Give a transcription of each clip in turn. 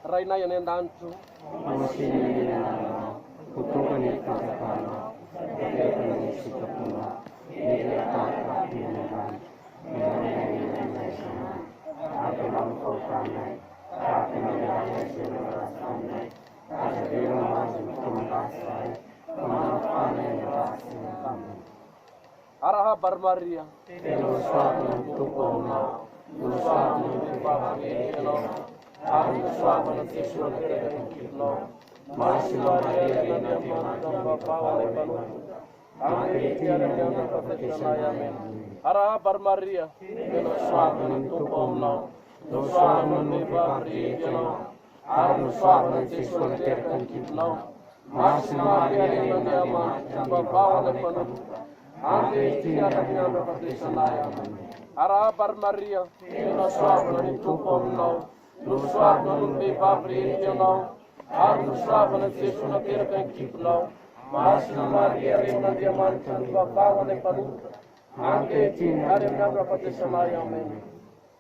Raina yang endantu. Masih kutukan itu terkala, ketika mengisi kepala, ini tak diinginkan, mengenai sana, aku mampu pandai, tapi mengenai seluruh pandai, ada di rumah kumpasai, kumpasai berhasil. Araha Barmaria. Ilusat untuk kona, ilusat untuk bahagia. Aku suatu siswa kita masih Maria yang dimakan Bapa oleh Bapa. Aku tiada yang dapat disayangkan. Araha Barmaria. Suatu untuk kona, suatu untuk bahagia. Aku suatu siswa kita masih Maria yang dimakan Bapa oleh Bapa. Aku tiada yang dapat disayangkan. Araha Barmaria. Suatu untuk kona. Lusuar não me abrir não, ar lusuar não se suna ter que não, mas na Maria reina diamante no babau ne paluta, anche tinha Arena dapat disayangkan.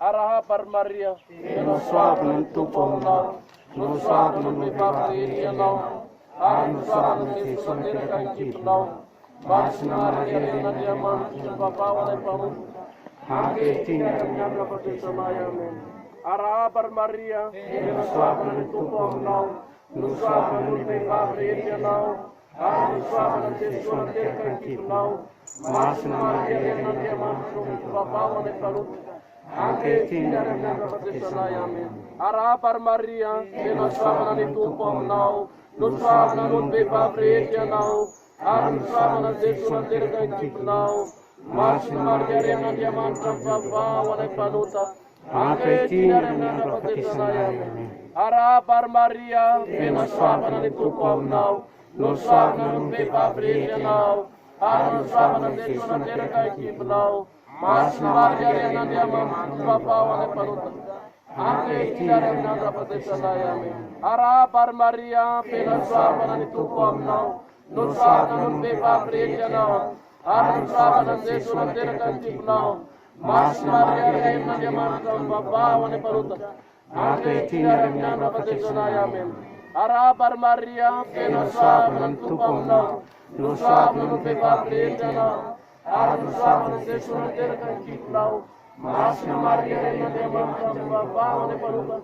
Araha Barmaria. lusuar não tupo não, lusuar não me abrir não, ar lusuar não se suna ter que não, mas na Maria reina diamante no babau ne paluta, anche tinha dapat disayangkan. Araha Barmaria. lusuar não tupo não, lusuar não me abrir não, ar lusuar não se suna ter que não, mas na Maria reina diamante no babau ne paluta. Anche tinha dapat disayangkan. Araha Barmaria. Lusuar não tupo não, lusuar não me abrir não, ar lusuar não se suna ter que não, mas na Maria reina diamante no babau ne paluta. Anche tinha dapat disayangkan. Araha Barmaria. Lusuar não tupo não, lusuar não me abrir não, ar lusuar não se suna ter que não, mas na Maria reina diamante no babau ne paluta. Anche tinha dapat disayangkan. Araha Barmaria. Lusuar não tupo não, lusuar não me abrir não, ar lusuar não se suna ter que não, mas na Maria reina diamante no babau ne paluta. Anche tinha dapat disayangkan. Araha Barmaria. Lusuar não tupo não, lusuar não me abrir não, ar lusuar não se suna ter que não, mas na Maria reina diamante no babau ne paluta.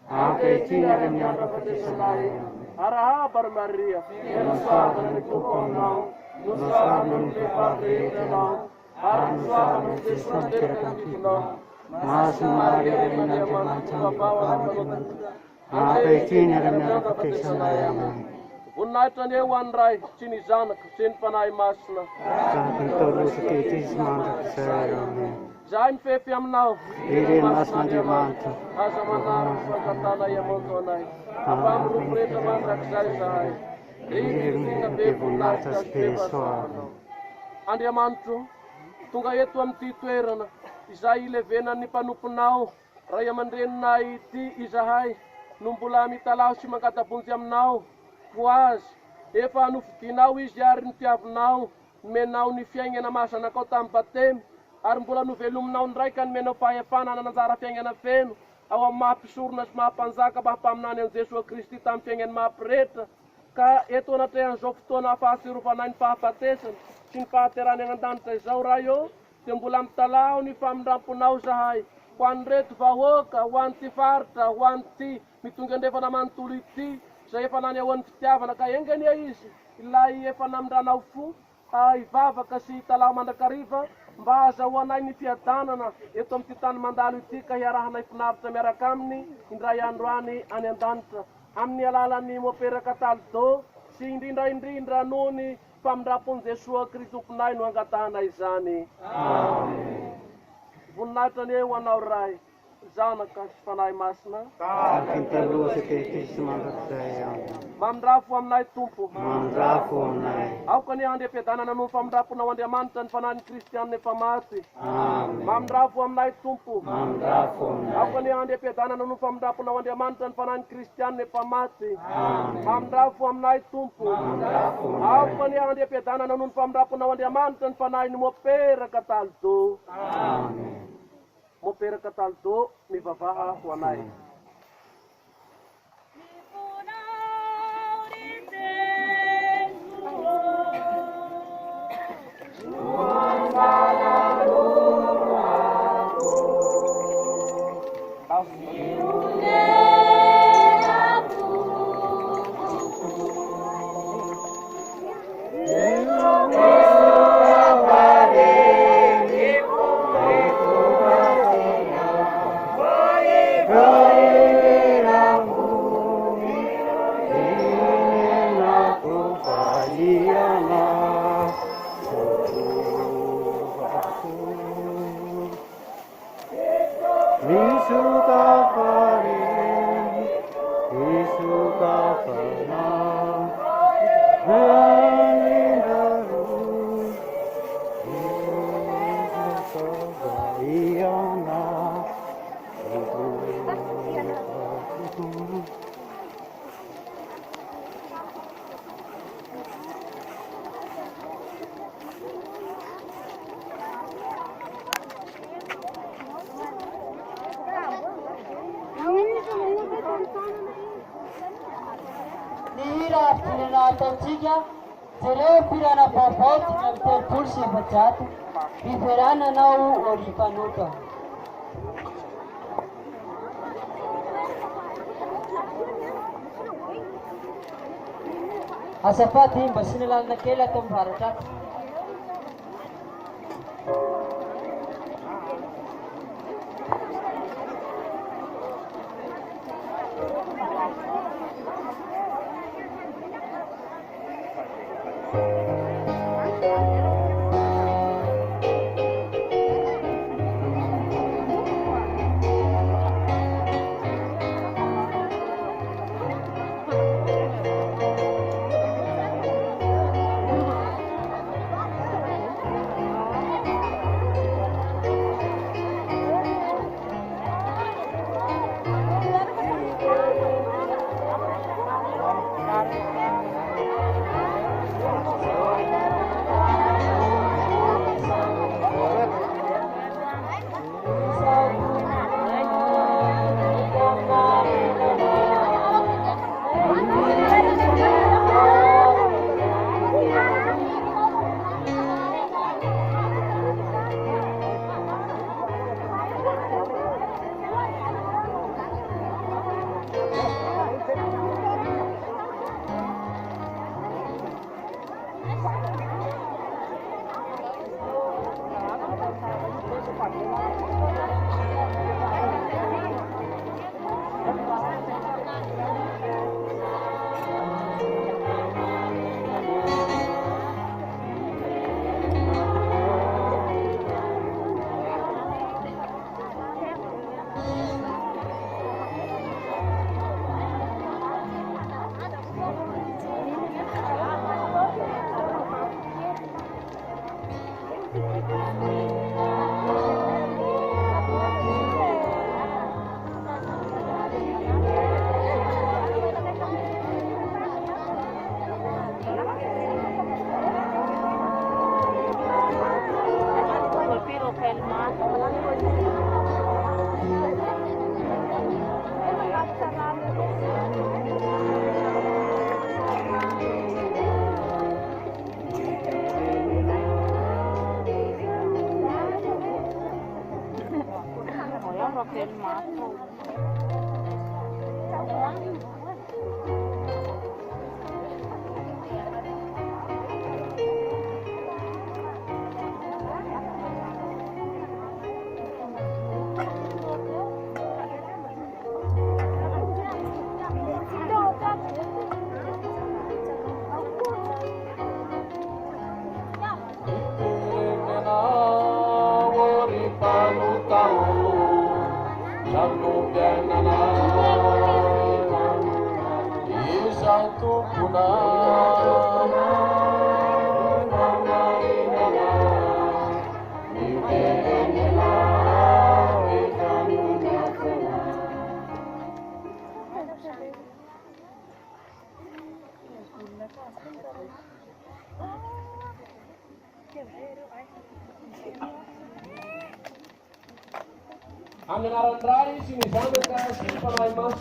Anche tinha dapat disayangkan. Araha Barmaria. Lusuar não tupo não, lusuar não me abrir não, ar lusuar não se suna ter que não, mas na Maria reina diamante no babau ne paluta. Anche tinha dapat disayangkan. Unaitan ewan rai sini zanak sin panai masna. Kami terus kitis mantak serame. Zain pepe amnau. Iri mas mandi mantu. Asa mana sakatana ya montonai. Apa amru preta mantak sai. Iri minta bebu natas pesoano. Andi amantu. Tunga etu am tituerana. Isai levena ni panupunau. Raya mandrena iti isahai. Numpulami talau si mangkatapun amnau. Puas, efa no final iziary ny tiavinao, menao ny fiainana masana kao tamin'ny batemy, ary mbola novelominao ndraika ny menao fahefana nananjara fiainana feno, ao amin'ny mahampisorona sy mahampanjaka mahampaminany an Jesosy Kristy tamin'ny fiainany mahampirehetra, ka eto anatrehan'izao fotoana fahasirofanay ny fahafatesany sy ny fahaterany an-danitra izao raha eo, dia mbola mitalao ny famindramponao zahay, ho an'ny reto vahoaka, ho an'ny ty faritra, ho an'ny ty mitonga andrefana manontolo ity, zay efa nany ao amin'ny fitiavana ka engania izy ilay efa namindranao fo hivavaka sy talao mandrakariva mba azahoanay ny fiadanana eto amin'ity tany mandalo ity ka hiarahanay finaritra miaraka aminy indray andro any any an-danitra amin'ny alalan'ny moperaka talido sy indrindraindrindra noho ny mpamindrampon'i Jesosy Kristy tomponay no angatahanay izany. Voninahitra ny eo anao ray. zanaka sy fanahy masina Arkintalosy Kristy mandrakizay mamindrafo aminay tompo mandrafo aminay. aoka ny andram-piadanana noho ny famindrafonao Andriamanitra ny fanahy ny Kristianina efa maty Amen. mamindrafo aminay tompo Mandrafo aminay. aoka ny andram-piadanana noho ny famindrafonao Andriamanitra ny fanahy ny Kristianina efa maty Amen. mamindrafo aminay tompo Mandrafo aminay. aoka ny andram-piadanana noho ny famindrafonao Andriamanitra ny fanahy ny moperaka talodo Amen. moperaka talodo mivavaha ho anay Nihira pilana ataontsika jereo pilana vaovao dimy amby telopolo sy efajato iverana anao orifanoka azafady mba sina lalina kely atao mivaratra ato Nanubianana Isatupuna Ang nangarandari, sinisamang kasi panay mas.